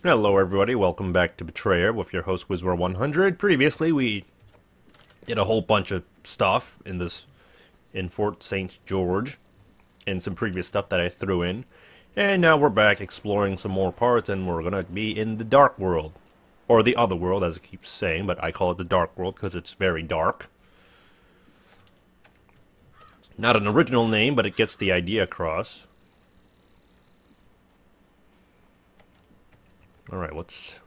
Hello everybody, welcome back to Betrayer with your host Wizwar100. Previously we did a whole bunch of stuff in Fort St. George and some previous stuff that I threw in. And now we're back exploring some more parts and we're gonna be in the Dark World. Or the Other World as it keeps saying, but I call it the Dark World because it's very dark. Not an original name, but it gets the idea across. Alright, what's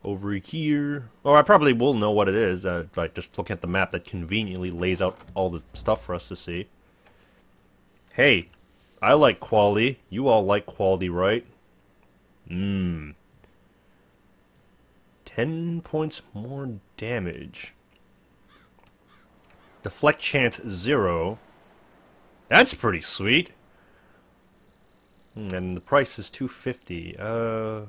over here? Oh, I probably will know what it is by just looking at the map that conveniently lays out all the stuff for us to see. Hey, I like quality. You all like quality, right? 10 points more damage. Deflect chance 0. That's pretty sweet. And the price is $250.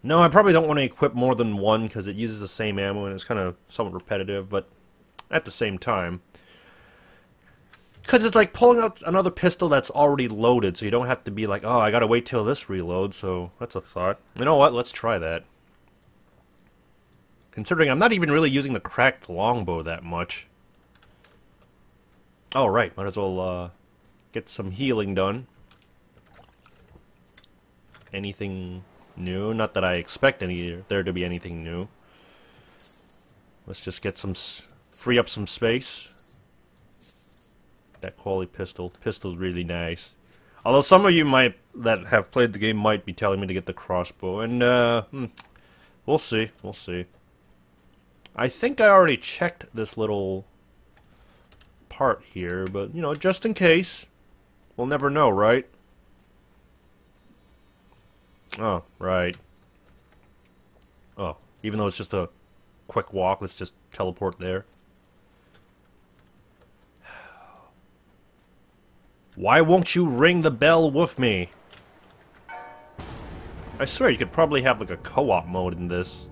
No, I probably don't want to equip more than one because it uses the same ammo and it's kind of somewhat repetitive, but at the same time. Because it's like pulling out another pistol that's already loaded, so you don't have to be like, oh, I gotta wait till this reloads, so that's a thought. You know what, let's try that. Considering I'm not even really using the cracked longbow that much. Oh, right, might as well get some healing done. Anything new? Not that I expect there to be anything new. Let's just get free up some space. That quality pistol's really nice. Although some of you that have played the game might be telling me to get the crossbow, and we'll see, we'll see. I think I already checked this little part here, but you know, just in case, we'll never know, right? Oh, right. Oh, even though it's just a quick walk, let's just teleport there. Why won't you ring the bell with me? I swear you could probably have like a co-op mode in this.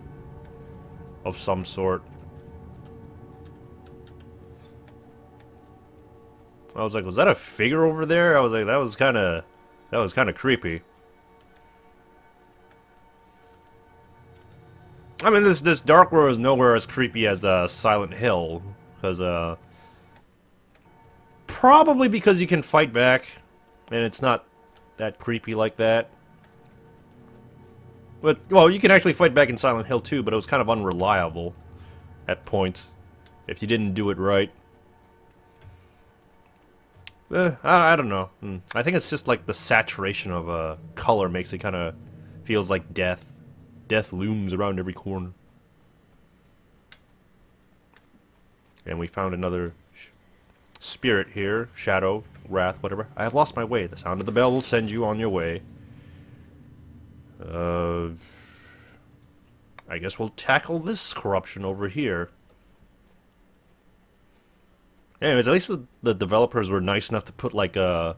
Of some sort. I was like, was that a figure over there? I was like, that was kinda creepy. I mean, this Dark World is nowhere as creepy as Silent Hill, because probably because you can fight back, and it's not that creepy like that. But well, you can actually fight back in Silent Hill too, but it was kind of unreliable at points if you didn't do it right. I don't know. I think it's just like the saturation of color makes it kind of feels like death. Death looms around every corner. And we found another spirit here. Shadow, wrath, whatever. I have lost my way. The sound of the bell will send you on your way. I guess we'll tackle this corruption over here. Anyways, at least the developers were nice enough to put like an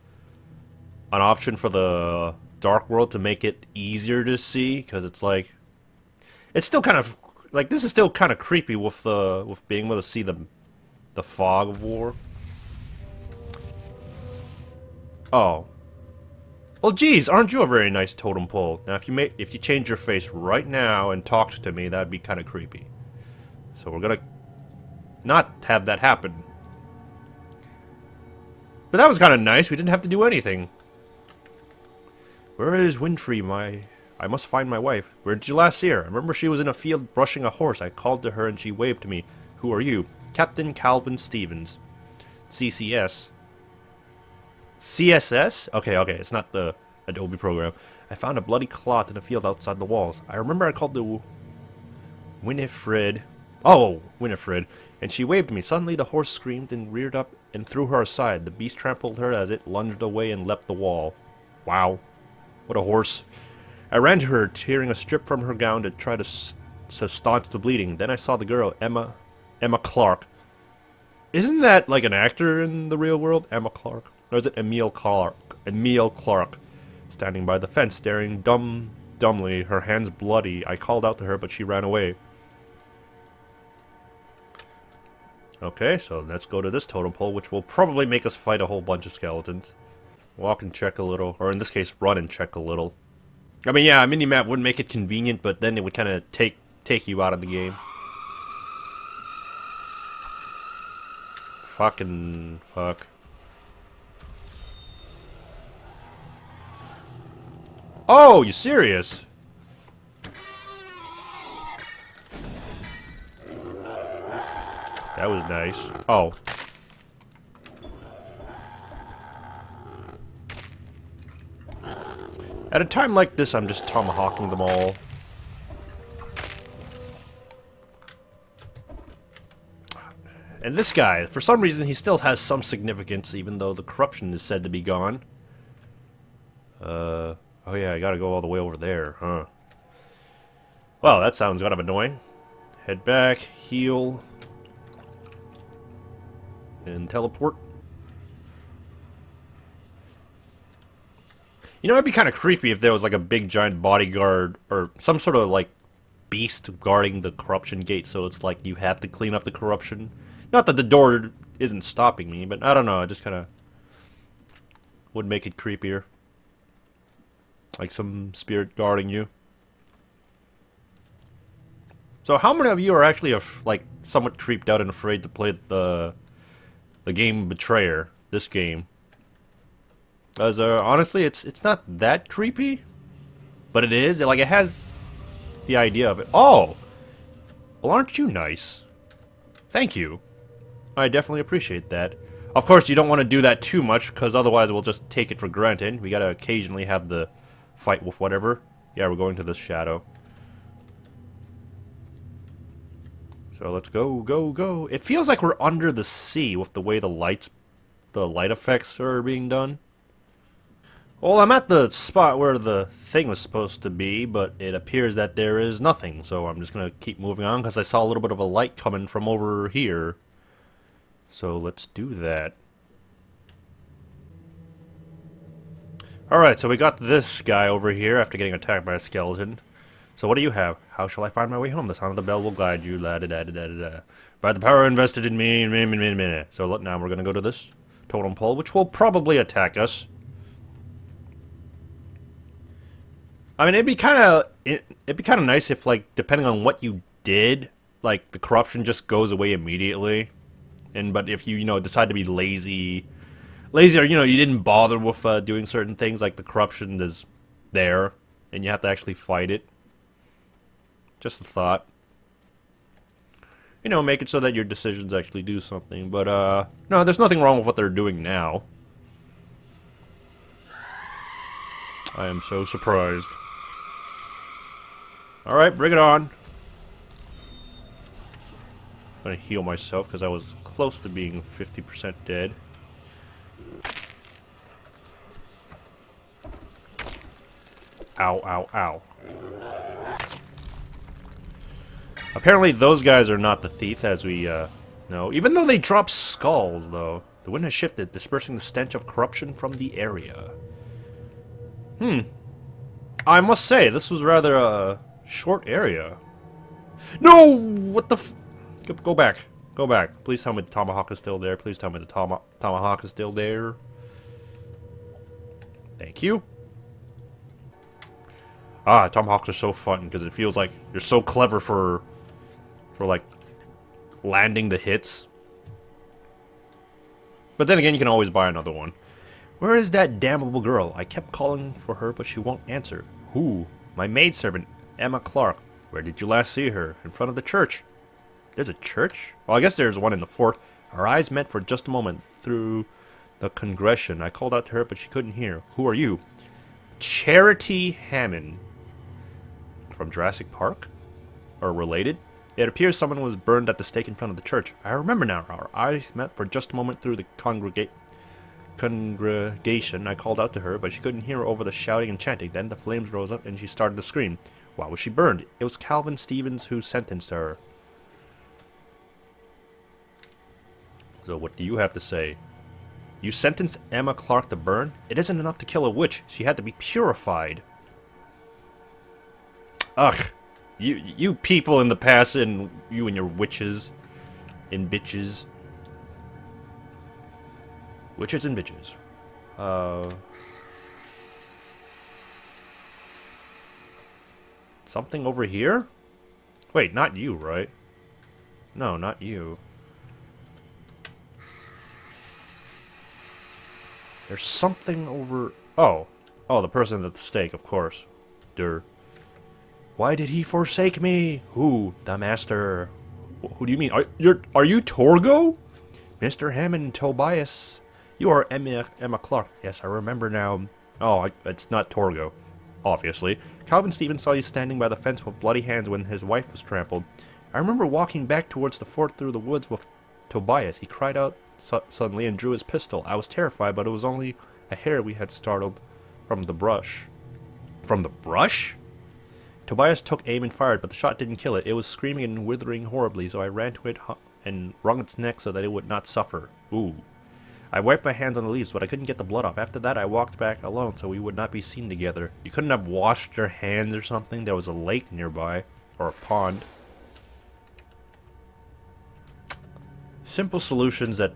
option for the Dark World to make it easier to see, because it's like it's still kind of like this is still kind of creepy with being able to see the fog of war. Oh, well, geez, aren't you a very nice totem pole? Now, if you change your face right now and talked to me, that'd be kind of creepy. So we're gonna not have that happen. But that was kind of nice. We didn't have to do anything. Where is Winfrey, I must find my wife. Where did you last see her? I remember she was in a field brushing a horse. I called to her and she waved to me. Who are you? Captain Calvin Stevens. CCS. CSS? Okay, it's not the Adobe program. I found a bloody cloth in a field outside the walls. I remember I called to Winifred. Oh, Winifred. And she waved to me. Suddenly the horse screamed and reared up and threw her aside. The beast trampled her as it lunged away and leapt the wall. Wow. What a horse. I ran to her, tearing a strip from her gown to try to staunch the bleeding. Then I saw the girl, Emma Clark. Isn't that like an actor in the real world? Emma Clark? Or is it Emil Clark? Emil Clark. Standing by the fence, staring dumbly, her hands bloody. I called out to her, but she ran away. Okay, so let's go to this totem pole, which will probably make us fight a whole bunch of skeletons. Walk and check a little, or in this case, run and check a little. I mean, yeah, a mini-map would make it convenient, but then it would kind of take you out of the game. Fucking fuck. Oh, you serious? That was nice. Oh. At a time like this, I'm just tomahawking them all. And this guy, for some reason, he still has some significance, even though the corruption is said to be gone. Oh yeah, I gotta go all the way over there, huh? Well, that sounds kind of annoying. Head back, heal, and teleport. You know, it'd be kind of creepy if there was like a big giant bodyguard or some sort of like beast guarding the corruption gate, so it's like you have to clean up the corruption. Not that the door isn't stopping me, but I don't know, it just kind of would make it creepier. Like some spirit guarding you. So how many of you are actually like somewhat creeped out and afraid to play the game Betrayer, this game? Because honestly, it's not that creepy, but it is. Like, it has the idea of it. Oh! Well, aren't you nice? Thank you. I definitely appreciate that. Of course, you don't want to do that too much, because otherwise we'll just take it for granted. We gotta occasionally have the fight with whatever. Yeah, we're going to this shadow. So let's go, go, go. It feels like we're under the sea with the way the light effects are being done. Well, I'm at the spot where the thing was supposed to be, but it appears that there is nothing. So I'm just gonna keep moving on, because I saw a little bit of a light coming from over here. So let's do that. Alright, so we got this guy over here after getting attacked by a skeleton. So what do you have? How shall I find my way home? The sound of the bell will guide you. La da da da da da. By the power invested in me. So now we're gonna go to this totem pole, which will probably attack us. I mean, it'd be kind of nice if, like, depending on what you did, like, the corruption just goes away immediately. But if you know, decide to be lazy, or, you know, you didn't bother with doing certain things, like the corruption is there, and you have to actually fight it. Just a thought. You know, make it so that your decisions actually do something. But, no, there's nothing wrong with what they're doing now. I am so surprised. Alright, bring it on. I'm gonna heal myself because I was close to being 50% dead. Ow, ow, ow. Apparently those guys are not the thief, as we know. Even though they drop skulls, though. The wind has shifted, dispersing the stench of corruption from the area. I must say, this was rather a short area. No! What the f... Go back. Go back. Please tell me the tomahawk is still there. Please tell me the tomahawk is still there. Thank you. Ah, tomahawks are so fun, because it feels like you're so clever for like, landing the hits. But then again, you can always buy another one. Where is that damnable girl? I kept calling for her, but she won't answer. Who? My maidservant, Emma Clark. Where did you last see her? In front of the church. There's a church? Well, I guess there's one in the fort. Our eyes met for just a moment through the congregation. I called out to her, but she couldn't hear. Who are you? Charity Hammond. From Jurassic Park? Or related? It appears someone was burned at the stake in front of the church. I remember now. Our eyes met for just a moment through the congregation. I called out to her, but she couldn't hear over the shouting and chanting. Then the flames rose up and she started to scream. Why was she burned? It was Calvin Stevens who sentenced her. So what do you have to say? You sentenced Emma Clark to burn? It isn't enough to kill a witch. She had to be purified. Ugh. You people in the past, and you and your witches and bitches. Witches and bitches. Something over here? Wait, not you, right? No, not you. There's something over... Oh. Oh, the person at the stake, of course. Durr. Why did he forsake me? Who? The master. Who do you mean? Are you Torgo? Mr. Hammond, Tobias. You are Emma Clark. Yes, I remember now. Oh, it's not Torgo. Obviously. Calvin Stevens saw you standing by the fence with bloody hands when his wife was trampled. I remember walking back towards the fort through the woods with Tobias. He cried out suddenly and drew his pistol. I was terrified, but it was only a hare we had startled from the brush. From the brush? Tobias took aim and fired, but the shot didn't kill it. It was screaming and withering horribly, so I ran to it and wrung its neck so that it would not suffer. Ooh. I wiped my hands on the leaves, but I couldn't get the blood off. After that, I walked back alone so we would not be seen together. You couldn't have washed your hands or something? There was a lake nearby. Or a pond. Simple solutions that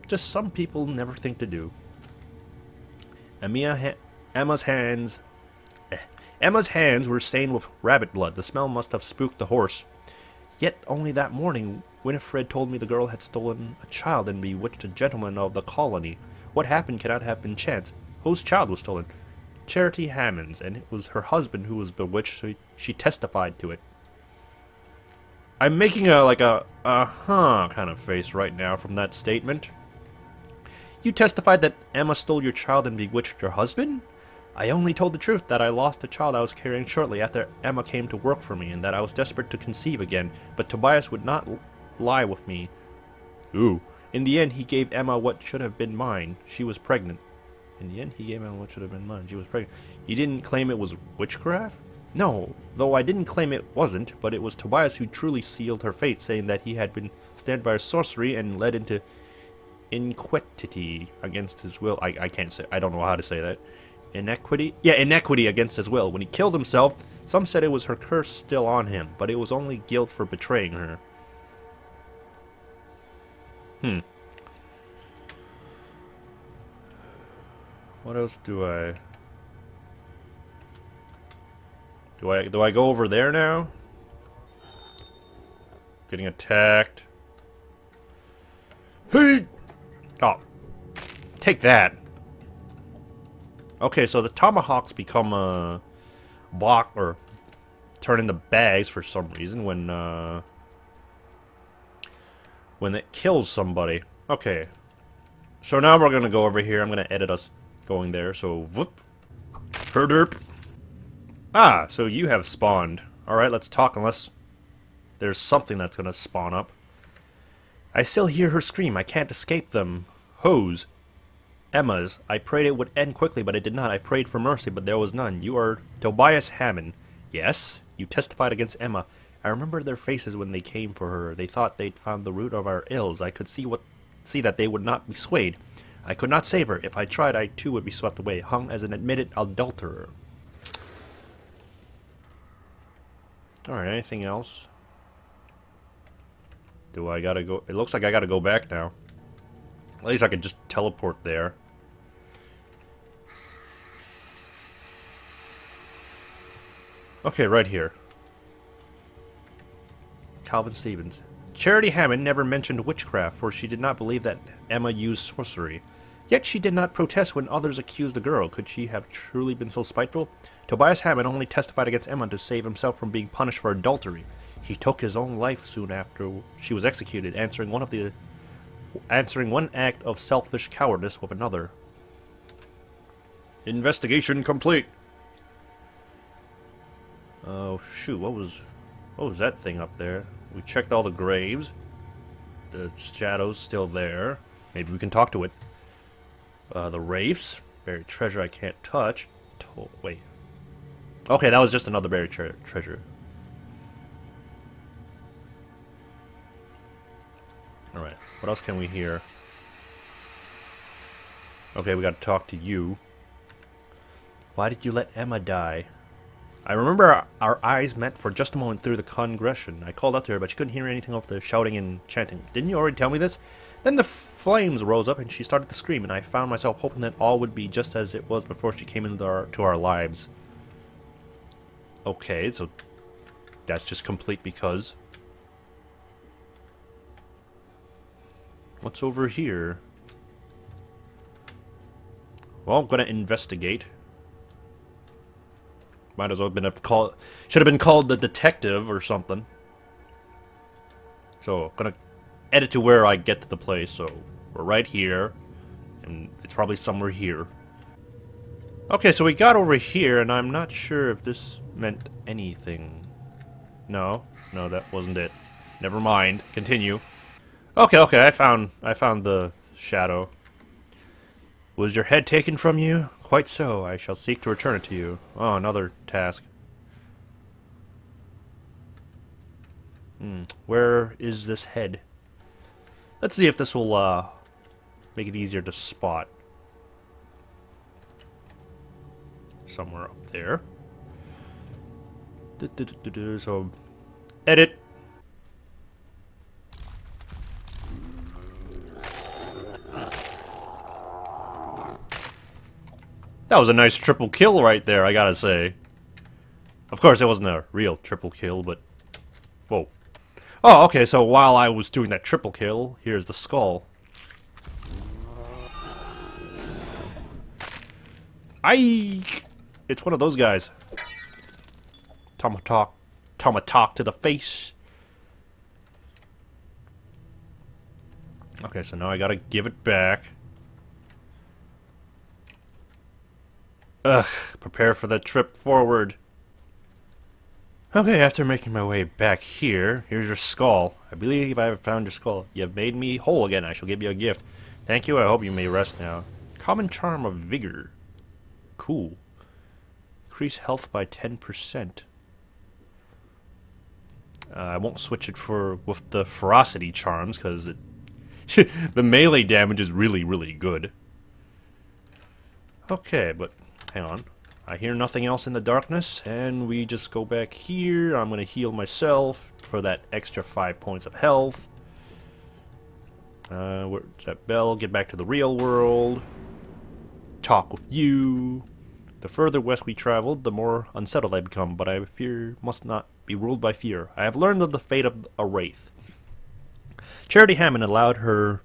just some people never think to do. Emma's hands were stained with rabbit blood. The smell must have spooked the horse. Yet only that morning, Winifred told me the girl had stolen a child and bewitched a gentleman of the colony. What happened cannot have been chance. Whose child was stolen? Charity Hammond's, and it was her husband who was bewitched, so she testified to it. I'm making a kind of face right now from that statement. You testified that Emma stole your child and bewitched your husband? I only told the truth, that I lost the child I was carrying shortly after Emma came to work for me, and that I was desperate to conceive again, but Tobias would not lie with me. Ooh. In the end, he gave Emma what should have been mine. She was pregnant. In the end, he gave Emma what should have been mine. She was pregnant. You didn't claim it was witchcraft? No, though I didn't claim it wasn't, but it was Tobias who truly sealed her fate, saying that he had been snared by sorcery and led into iniquity against his will. I can't say, I don't know how to say that. Inequity? Yeah, inequity against his will. When he killed himself, some said it was her curse still on him, but it was only guilt for betraying her. What else do I go over there now? Getting attacked. Hey! Oh. Take that. Okay, so the tomahawks become block or turn into bags for some reason when it kills somebody. Okay. So now we're gonna go over here. I'm gonna edit us going there. So whoop. Herderp. Ah, so you have spawned. Alright, let's talk unless there's something that's gonna spawn up. I still hear her scream. I can't escape them. Hose. Emma's. I prayed it would end quickly, but it did not. I prayed for mercy, but there was none. You are Tobias Hammond. Yes? You testified against Emma. I remember their faces when they came for her. They thought they'd found the root of our ills. I could see that they would not be swayed. I could not save her. If I tried, I too would be swept away, hung as an admitted adulterer. Alright, anything else? Do I gotta go? It looks like I gotta go back now. At least I could just teleport there. Okay, right here. Calvin Stevens. Charity Hammond never mentioned witchcraft, for she did not believe that Emma used sorcery. Yet she did not protest when others accused the girl. Could she have truly been so spiteful? Tobias Hammond only testified against Emma to save himself from being punished for adultery. He took his own life soon after she was executed, answering one act of selfish cowardice with another. Investigation complete. Oh shoot, what was that thing up there? We checked all the graves. The shadow's still there. Maybe we can talk to it. The wraiths. Buried treasure I can't touch. Wait. Okay, that was just another buried treasure. Alright, what else can we hear? Okay, we gotta talk to you. Why did you let Emma die? I remember our eyes met for just a moment through the congregation. I called out to her, but she couldn't hear anything of the shouting and chanting. Didn't you already tell me this? Then the flames rose up and she started to scream, and I found myself hoping that all would be just as it was before she came into our lives. Okay, so That's just complete because. What's over here? Well, I'm gonna investigate. Might as well have been call. Should have been called the detective or something. So, I'm gonna edit to where I get to the place. So, we're right here, and it's probably somewhere here. Okay, so we got over here, and I'm not sure if this meant anything. No, that wasn't it. Never mind. Continue. Okay, I found the shadow. Was your head taken from you? Quite so. I shall seek to return it to you. Oh, another task. Where is this head? Let's see if this will make it easier to spot. Somewhere up there. So, edit. That was a nice triple kill right there, I gotta say. Of course, it wasn't a real triple kill, but... Whoa. Oh, okay, so while I was doing that triple kill, here's the skull. It's one of those guys. Tomahawk to the face. Okay, so now I gotta give it back. Ugh, prepare for the trip forward. Okay, after making my way back here, here's your skull. I believe I have found your skull. You have made me whole again. I shall give you a gift. Thank you, I hope you may rest now. Common charm of vigor. Cool. Increase health by 10%. I won't switch it with the ferocity charms, because the melee damage is really, really good. Okay, but hang on. I hear nothing else in the darkness, and we just go back here. I'm going to heal myself for that extra 5 points of health. Where's that bell? Get back to the real world. Talk with you. The further west we traveled, the more unsettled I become, but I fear must not be ruled by fear. I have learned of the fate of a wraith. Charity Hammond allowed her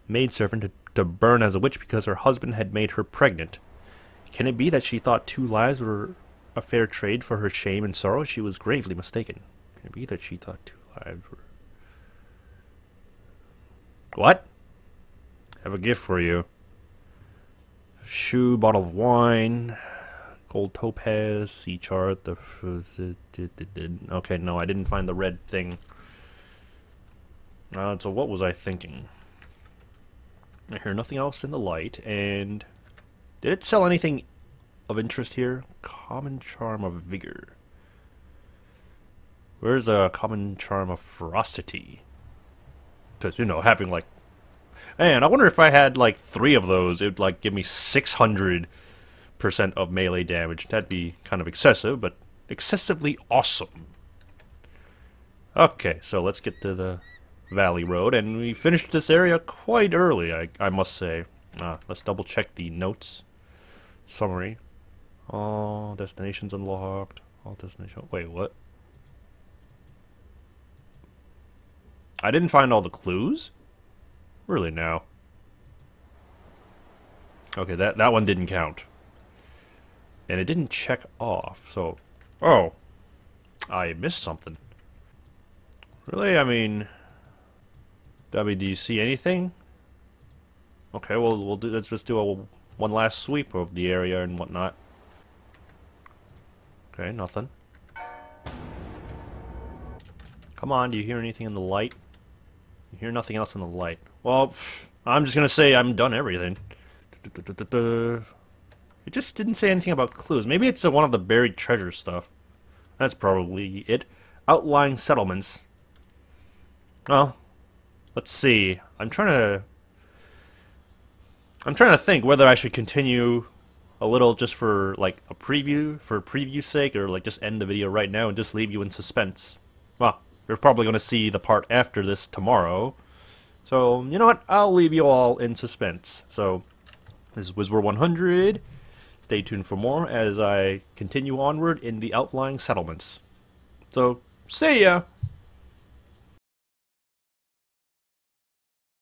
maidservant to burn as a witch because her husband had made her pregnant. Can it be that she thought 2 lives were a fair trade for her shame and sorrow? She was gravely mistaken. Can it be that she thought 2 lives were... What? I have a gift for you. Shoe, bottle of wine, gold topaz, sea chart, okay, no, I didn't find the red thing. So what was I thinking? I hear nothing else in the light, and... Did it sell anything of interest here? Common charm of vigor. Where's a common charm of ferocity? Because, you know, having like... Man, I wonder if I had like 3 of those, it would like give me 600% of melee damage. That'd be kind of excessive, but excessively awesome. Okay, so let's get to the Valley Road, and we finished this area quite early, I must say. Let's double check the notes. Summary. All destinations unlocked. All destinations... Wait, what? I didn't find all the clues? Really now? Okay, that one didn't count. And it didn't check off, so... Oh! I missed something. Really? I mean... Debbie, do you see anything? Okay, well, let's just do one last sweep of the area and whatnot. Okay, nothing. Come on, do you hear anything in the light? You hear nothing else in the light. Well, I'm just gonna say I'm done everything. It just didn't say anything about clues. Maybe it's one of the buried treasure stuff. That's probably it. Outlying settlements. Well, let's see. I'm trying to think whether I should continue a little just for like a preview, for preview's sake, or like just end the video right now and just leave you in suspense. Well, you're probably going to see the part after this tomorrow. So, you know what? I'll leave you all in suspense. So, this is Wizwar 100. Stay tuned for more as I continue onward in the outlying settlements. So, See ya!